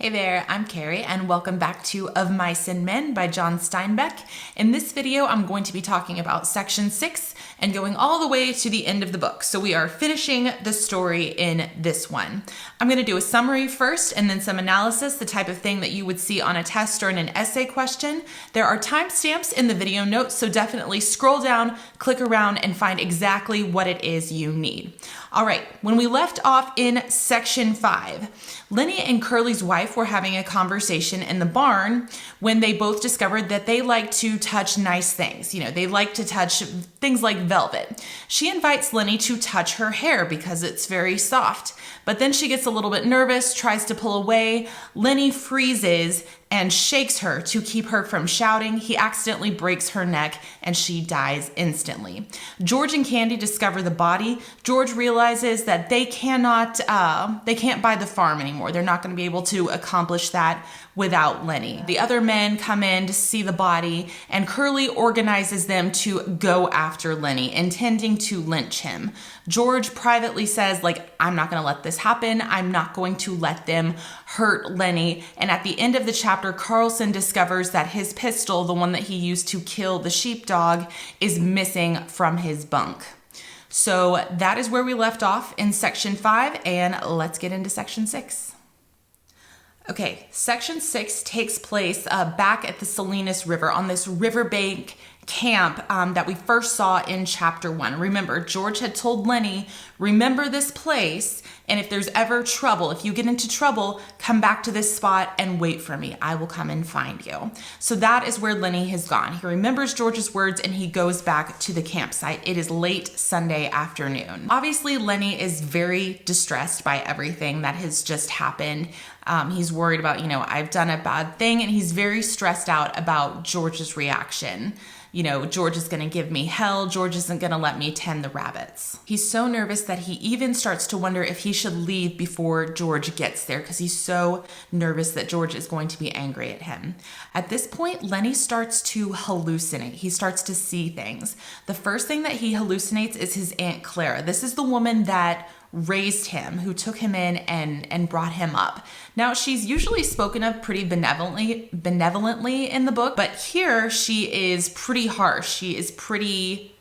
Hey there, I'm Carrie and welcome back to Of Mice and Men by John Steinbeck. In this video, I'm going to be talking about section 6 and going all the way to the end of the book. So we are finishing the story in this one. I'm going to do a summary first and then some analysis, the type of thing that you would see on a test or in an essay question. There are timestamps in the video notes, so definitely scroll down, click around, and find exactly what it is you need. All right, when we left off in section 5, Lennie and Curly's wife were having a conversation in the barn when they both discovered that they like to touch nice things. You know, they like to touch things like velvet. She invites Lennie to touch her hair because it's very soft, but then she gets a little bit nervous, tries to pull away. Lennie freezes and shakes her to keep her from shouting. He accidentally breaks her neck and she dies instantly. George and Candy discover the body. George realizes that they can't buy the farm anymore. They're not going to be able to accomplish that without Lennie. The other men come in to see the body and Curly organizes them to go after Lennie, intending to lynch him. George privately says, I'm not going to let this happen. I'm not going to let them hurt Lennie. And at the end of the chapter, Carlson discovers that his pistol, the one that he used to kill the sheepdog, is missing from his bunk. So that is where we left off in section 5, and let's get into section 6. Okay, section 6 takes place back at the Salinas River on this riverbank camp that we first saw in chapter 1. Remember, George had told Lennie, remember this place, and if there's ever trouble, if you get into trouble, come back to this spot and wait for me. I will come and find you. So that is where Lennie has gone. He remembers George's words and he goes back to the campsite. It is late Sunday afternoon. Obviously, Lennie is very distressed by everything that has just happened. He's worried about, I've done a bad thing, and he's very stressed out about George's reaction. George is going to give me hell. George isn't going to let me tend the rabbits. He's so nervous that he even starts to wonder if he should leave before George gets there because he's so nervous that George is going to be angry at him. At this point, Lennie starts to hallucinate. He starts to see things. The first thing that he hallucinates is his Aunt Clara. This is the woman that raised him, who took him in and brought him up. Now, she's usually spoken of pretty benevolently in the book, but here she is pretty harsh. She is pretty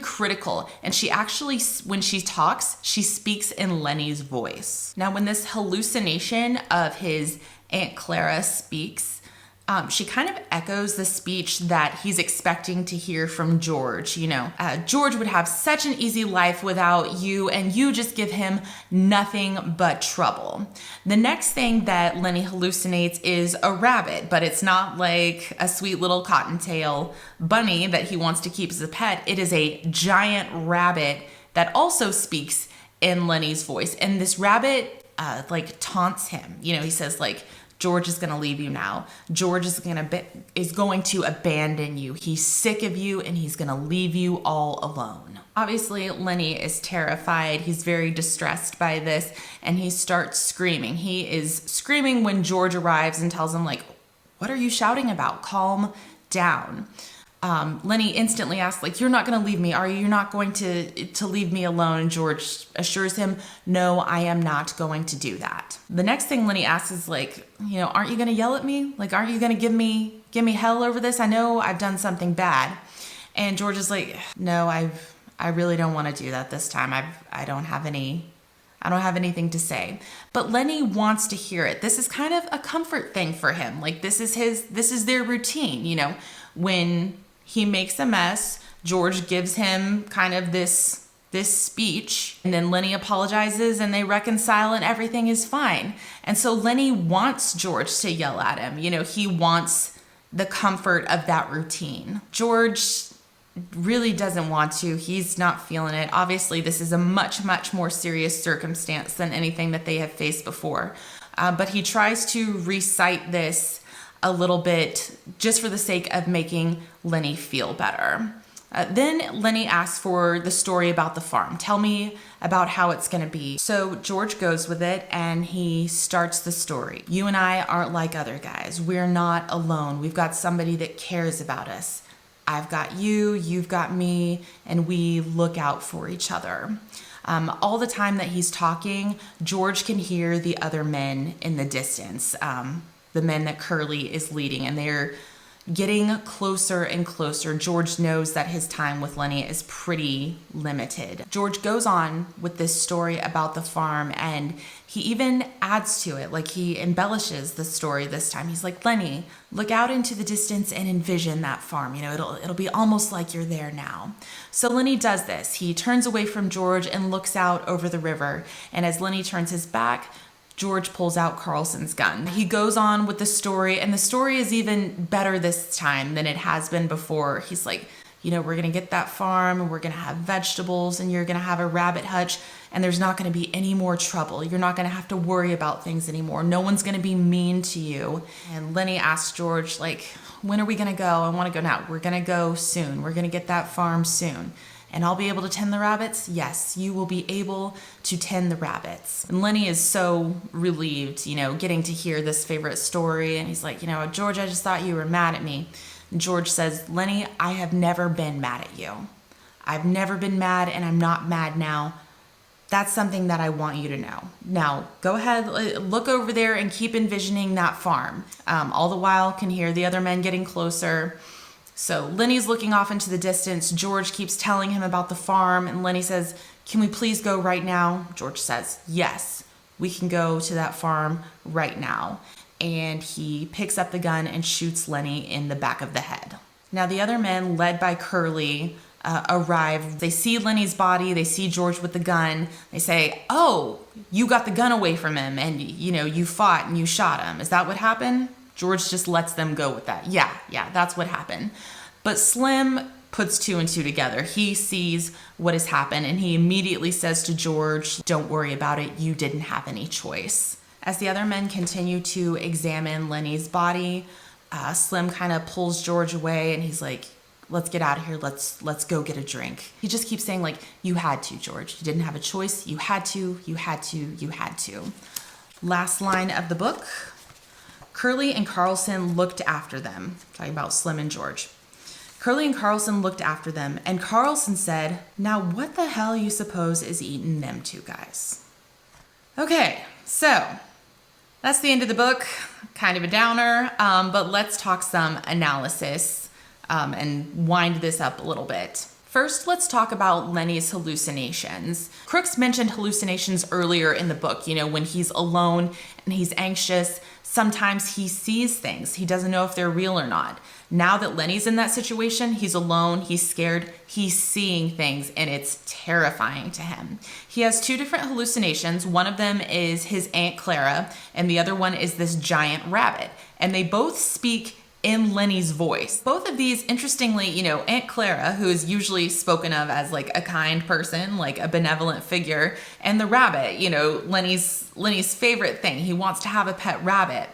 critical, and she actually, when she talks, she speaks in Lennie's voice. Now, when this hallucination of his Aunt Clara speaks, she kind of echoes the speech that he's expecting to hear from George. George would have such an easy life without you, and you just give him nothing but trouble. The next thing that Lennie hallucinates is a rabbit, but it's not like a sweet little cottontail bunny that he wants to keep as a pet. It is a giant rabbit that also speaks in Lennie's voice, and this rabbit taunts him. He says George is going to leave you now. George is going to abandon you. He's sick of you and he's going to leave you all alone. Obviously, Lennie is terrified. He's very distressed by this and he starts screaming. He is screaming when George arrives and tells him, what are you shouting about? Calm down. Lennie instantly asks, you're not going to leave me, are you? You're not going to leave me alone? And George assures him, no, I am not going to do that. The next thing Lennie asks is aren't you going to yell at me? Aren't you going to give me hell over this? I know I've done something bad. And George is no, I really don't want to do that this time. I don't have anything to say. But Lennie wants to hear it. This is kind of a comfort thing for him. This is their routine, when he makes a mess, George gives him kind of this speech, and then Lennie apologizes and they reconcile and everything is fine. And so Lennie wants George to yell at him. He wants the comfort of that routine. George really doesn't want to. He's not feeling it. Obviously, this is a much, much more serious circumstance than anything that they have faced before. But he tries to recite this a little bit just for the sake of making Lennie feel better. Then Lennie asks for the story about the farm. Tell me about how it's going to be. So George goes with it and he starts the story. You and I aren't like other guys. We're not alone. We've got somebody that cares about us. I've got you, you've got me, and we look out for each other. All the time that he's talking, George can hear the other men in the distance, the men that Curly is leading, and they're getting closer and closer. George knows that his time with Lennie is pretty limited. George goes on with this story about the farm, and he even adds to it, like he embellishes the story this time. He's like, Lennie, look out into the distance and envision that farm. You know, it'll be almost like you're there now. So Lennie does this. He turns away from George and looks out over the river. And as Lennie turns his back, George pulls out Carlson's gun. He goes on with the story, and the story is even better this time than it has been before. He's like, you know, we're going to get that farm, and we're going to have vegetables, and you're going to have a rabbit hutch, and there's not going to be any more trouble. You're not going to have to worry about things anymore. No one's going to be mean to you. And Lennie asks George, like, when are we going to go? I want to go now. We're going to go soon. We're going to get that farm soon. And I'll be able to tend the rabbits? Yes, you will be able to tend the rabbits. And Lennie is so relieved, you know, getting to hear this favorite story. And he's like, you know, George, I just thought you were mad at me. And George says, Lennie, I have never been mad at you. I've never been mad, and I'm not mad now. That's something that I want you to know. Now, go ahead, look over there and keep envisioning that farm. All the while, can hear the other men getting closer. So Lennie's looking off into the distance. George keeps telling him about the farm, and Lennie says, can we please go right now? George says, yes, we can go to that farm right now. And he picks up the gun and shoots Lennie in the back of the head. Now the other men, led by Curly, arrive. They see Lennie's body. They see George with the gun. They say, oh, you got the gun away from him, and you know, you fought and you shot him. Is that what happened? George just lets them go with that. Yeah, that's what happened. But Slim puts two and two together. He sees what has happened, and he immediately says to George, don't worry about it. You didn't have any choice. As the other men continue to examine Lennie's body, Slim kind of pulls George away, and he's like, let's get out of here. Let's go get a drink. He just keeps saying, like, you had to, George. You didn't have a choice. You had to, you had to, you had to. Last line of the book. Curly and Carlson looked after them. Talking about Slim and George. Curly and Carlson looked after them, and Carlson said, now what the hell you suppose is eating them two guys? Okay, so that's the end of the book. Kind of a downer, but let's talk some analysis and wind this up a little bit. First, let's talk about Lennie's hallucinations. Crooks mentioned hallucinations earlier in the book. You know, when he's alone and he's anxious, sometimes he sees things. He doesn't know if they're real or not. Now that Lennie's in that situation, he's alone, he's scared, he's seeing things, and it's terrifying to him. He has two different hallucinations. One of them is his Aunt Clara, and the other one is this giant rabbit. And they both speak in Lennie's voice. Both of these, interestingly, you know, Aunt Clara, who is usually spoken of as like a kind person, like a benevolent figure, and the rabbit, you know, Lennie's favorite thing. He wants to have a pet rabbit.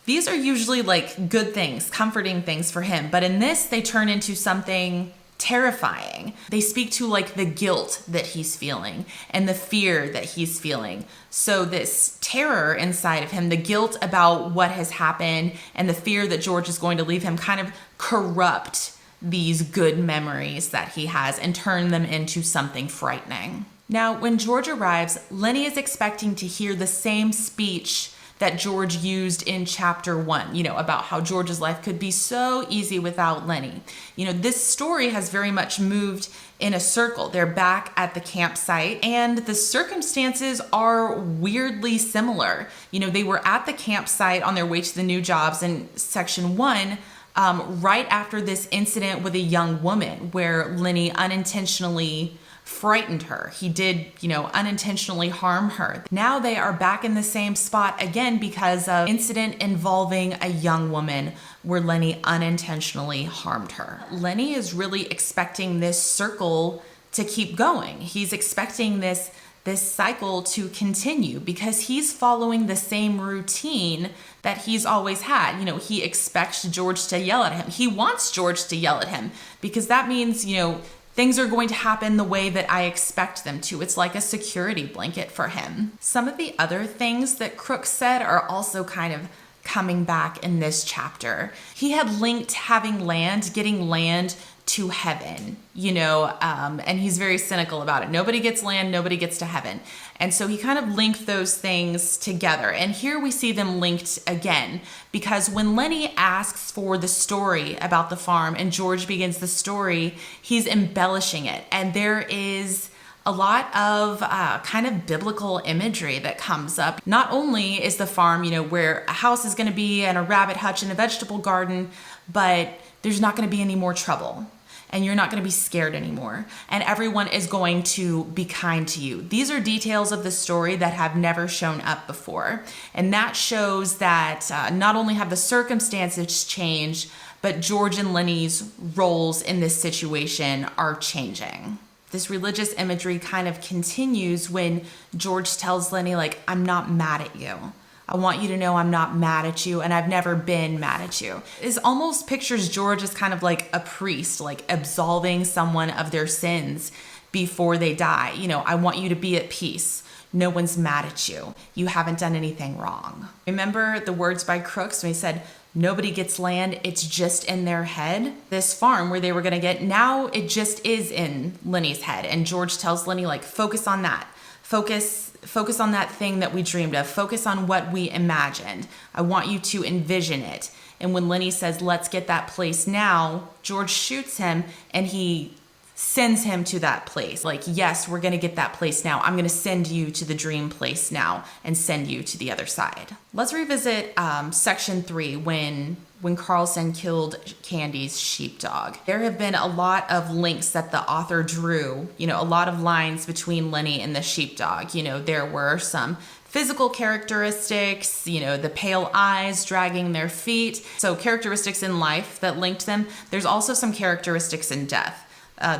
These are usually like good things, comforting things for him. But in this, they turn into something terrifying. They speak to like the guilt that he's feeling and the fear that he's feeling. So this terror inside of him, the guilt about what has happened and the fear that George is going to leave him, kind of corrupt these good memories that he has and turn them into something frightening. Now, when George arrives, Lennie is expecting to hear the same speech that George used in chapter 1, you know, about how George's life could be so easy without Lennie. You know, this story has very much moved in a circle. They're back at the campsite, and the circumstances are weirdly similar. You know, they were at the campsite on their way to the new jobs in section 1, right after this incident with a young woman where Lennie unintentionally frightened her. He did, you know, unintentionally harm her. Now they are back in the same spot again because of incident involving a young woman where Lennie unintentionally harmed her. Lennie is really expecting this circle to keep going. He's expecting this cycle to continue because he's following the same routine that he's always had. You know, he expects George to yell at him. He wants George to yell at him because that means, you know, things are going to happen the way that I expect them to. It's like a security blanket for him. Some of the other things that Crooks said are also kind of coming back in this chapter. He had linked having land, getting land to heaven, and he's very cynical about it. Nobody gets land, nobody gets to heaven. And so he kind of linked those things together. And here we see them linked again, because when Lennie asks for the story about the farm and George begins the story, he's embellishing it. And there is a lot of kind of biblical imagery that comes up. Not only is the farm, where a house is going to be and a rabbit hutch and a vegetable garden, but there's not going to be any more trouble. And you're not going to be scared anymore. And everyone is going to be kind to you. These are details of the story that have never shown up before. And that shows that not only have the circumstances changed, but George and Lennie's roles in this situation are changing. This religious imagery kind of continues when George tells Lennie, I'm not mad at you. I want you to know I'm not mad at you, and I've never been mad at you. It almost pictures George as kind of like a priest, absolving someone of their sins before they die. I want you to be at peace. No one's mad at you. You haven't done anything wrong. Remember the words by Crooks when he said, nobody gets land, it's just in their head? This farm where they were gonna get, now it just is in Lennie's head. And George tells Lennie, focus on that. Focus on that thing that we dreamed of. Focus on what we imagined. I want you to envision it. And when Lennie says, let's get that place now, George shoots him and he sends him to that place. Yes, we're going to get that place now. I'm going to send you to the dream place now and send you to the other side. Let's revisit section 3 when Carlson killed Candy's sheepdog. There have been a lot of links that the author drew, a lot of lines between Lennie and the sheepdog. There were some physical characteristics, the pale eyes dragging their feet. So characteristics in life that linked them. There's also some characteristics in death.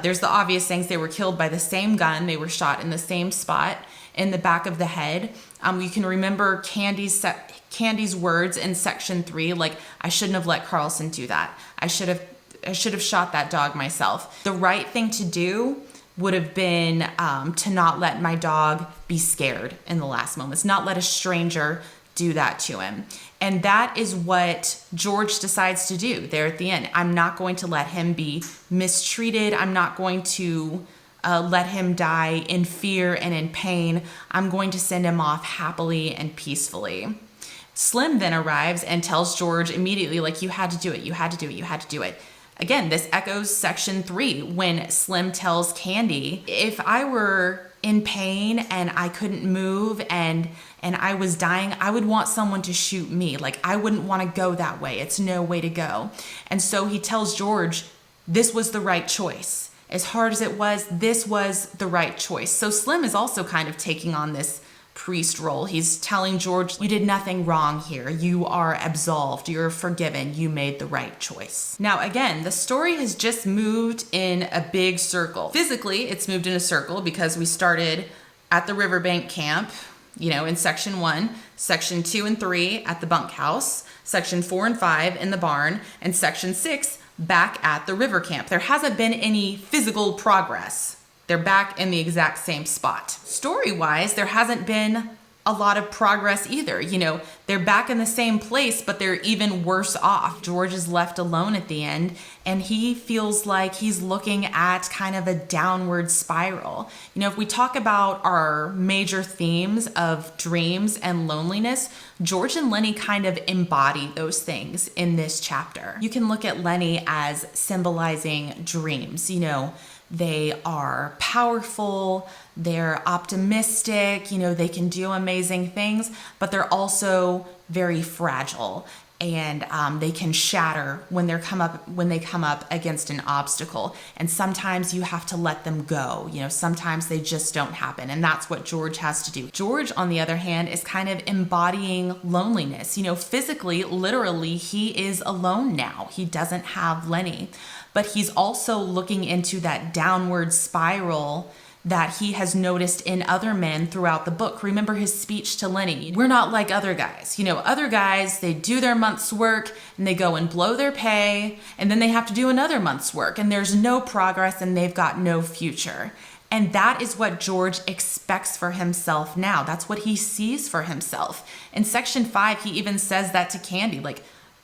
There's the obvious things. They were killed by the same gun. They were shot in the same spot in the back of the head. You can remember Candy's words in section 3, I shouldn't have let Carlson do that. I should have shot that dog myself. The right thing to do would have been to not let my dog be scared in the last moments, not let a stranger do that to him. And that is what George decides to do there at the end. I'm not going to let him be mistreated. I'm not going to let him die in fear and in pain. I'm going to send him off happily and peacefully. Slim then arrives and tells George immediately, you had to do it, you had to do it, you had to do it. Again, this echoes section 3 when Slim tells Candy, if I were in pain and I couldn't move and I was dying, I would want someone to shoot me. I wouldn't want to go that way. It's no way to go. And so he tells George, this was the right choice. As hard as it was, this was the right choice. So Slim is also kind of taking on this priest role. He's telling George, you did nothing wrong here. You are absolved. You're forgiven. You made the right choice. Now, again, the story has just moved in a big circle. Physically, it's moved in a circle because we started at the riverbank camp, in section 1, section 2 and 3 at the bunkhouse, section 4 and 5 in the barn, and section 6 back at the river camp. There hasn't been any physical progress. They're back in the exact same spot. Story-wise, there hasn't been a lot of progress either. They're back in the same place, but they're even worse off. George is left alone at the end, and he feels like he's looking at kind of a downward spiral. If we talk about our major themes of dreams and loneliness, George and Lennie kind of embody those things in this chapter. You can look at Lennie as symbolizing dreams. They are powerful, they're optimistic, they can do amazing things, but they're also very fragile and they can shatter when they come up against an obstacle. And sometimes you have to let them go. Sometimes they just don't happen. And that's what George has to do. George, on the other hand, is kind of embodying loneliness. Physically, literally, he is alone now. He doesn't have Lennie. But he's also looking into that downward spiral that he has noticed in other men throughout the book. Remember his speech to Lennie. We're not like other guys. Other guys, they do their month's work and they go and blow their pay, and then they have to do another month's work, and there's no progress and they've got no future. And that is what George expects for himself now. That's what he sees for himself. In section 5, he even says that to Candy,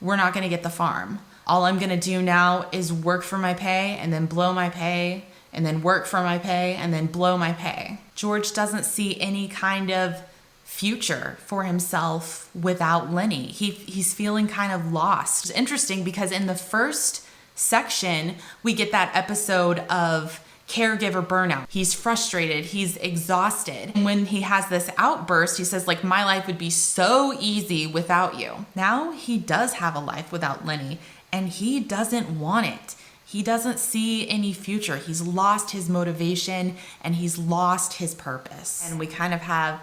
we're not going to get the farm. All I'm gonna do now is work for my pay and then blow my pay and then work for my pay and then blow my pay. George doesn't see any kind of future for himself without Lennie. He's feeling kind of lost. It's interesting because in the first section, we get that episode of caregiver burnout. He's frustrated, he's exhausted. And when he has this outburst, he says, like, my life would be so easy without you. Now he does have a life without Lennie, and he doesn't want it. He doesn't see any future. He's lost his motivation and he's lost his purpose. And we kind of have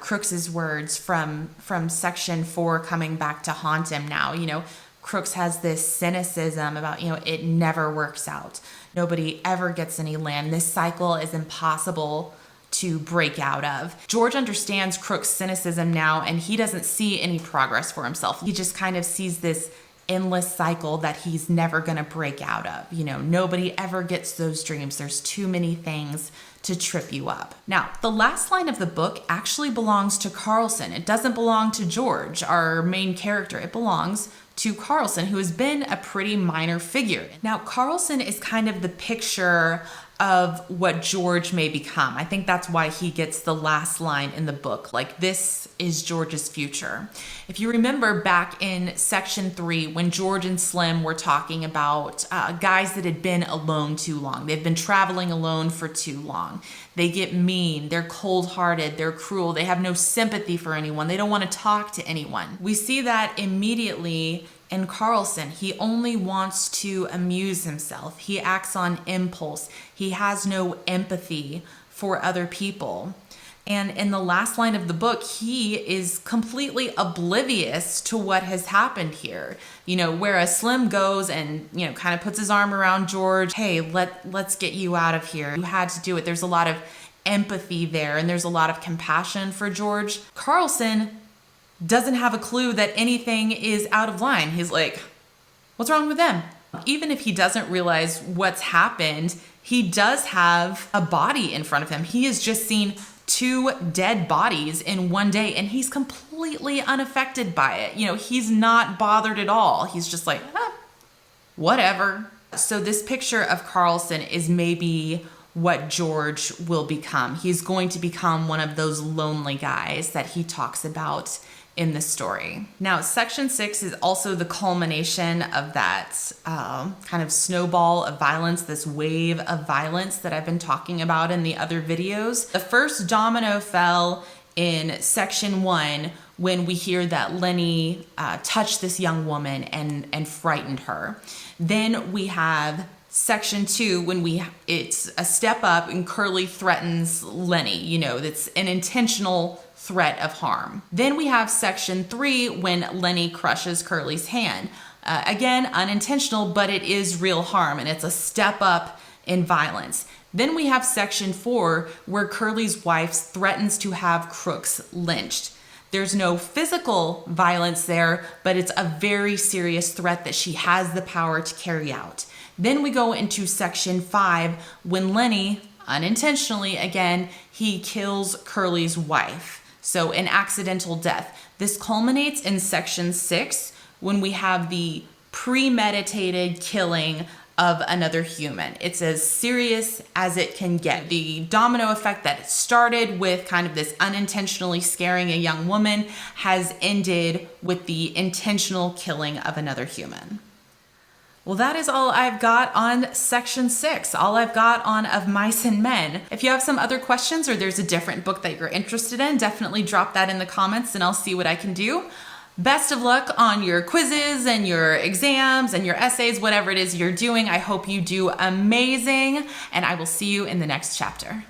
Crooks's words from section 4 coming back to haunt him now. You know, Crooks has this cynicism about, you know, it never works out. Nobody ever gets any land. This cycle is impossible to break out of. George understands Crooks' cynicism now, and he doesn't see any progress for himself. He just kind of sees this endless cycle that he's never gonna break out of. You know, nobody ever gets those dreams. There's too many things to trip you up. Now, the last line of the book actually belongs to Carlson. It doesn't belong to George, our main character. It belongs to Carlson, who has been a pretty minor figure. Now, Carlson is kind of the picture of what George may become. I think that's why he gets the last line in the book. Like, this is George's future. If you remember back in section 3, when George and Slim were talking about guys that had been alone too long. They've been traveling alone for too long. They get mean, they're cold-hearted, they're cruel, they have no sympathy for anyone, they don't want to talk to anyone. We see that immediately in Carlson. He only wants to amuse himself. He acts on impulse. He has no empathy for other people. And in the last line of the book, he is completely oblivious to what has happened here. You know, whereas Slim goes and, you know, kind of puts his arm around George. Hey, let's get you out of here. You had to do it. There's a lot of empathy there, and there's a lot of compassion for George. Carlson doesn't have a clue that anything is out of line. He's like, what's wrong with them? Even if he doesn't realize what's happened, he does have a body in front of him. He has just seen 2 dead bodies in one day, and he's completely unaffected by it. You know, he's not bothered at all. He's just like, whatever. So this picture of Carlson is maybe what George will become. He's going to become one of those lonely guys that he talks about in the story. Now, section 6 is also the culmination of that kind of snowball of violence, this wave of violence that I've been talking about in the other videos. The first domino fell in section 1 when we hear that Lennie touched this young woman and frightened her. Then we have section 2 when it's a step up and Curly threatens Lennie. You know, that's an intentional threat of harm. Then we have section 3 when Lennie crushes Curly's hand. Again, unintentional, but it is real harm, and it's a step up in violence. Then we have section 4 where Curly's wife threatens to have Crooks lynched. There's no physical violence there, but it's a very serious threat that she has the power to carry out. Then we go into section 5 when Lennie, unintentionally again, he kills Curly's wife. So an accidental death. This culminates in section 6 when we have the premeditated killing of another human. It's as serious as it can get. The domino effect that started with kind of this unintentionally scaring a young woman has ended with the intentional killing of another human. Well, that is all I've got on section 6, all I've got on Of Mice and Men. If you have some other questions or there's a different book that you're interested in, definitely drop that in the comments and I'll see what I can do. Best of luck on your quizzes and your exams and your essays, whatever it is you're doing. I hope you do amazing, and I will see you in the next chapter.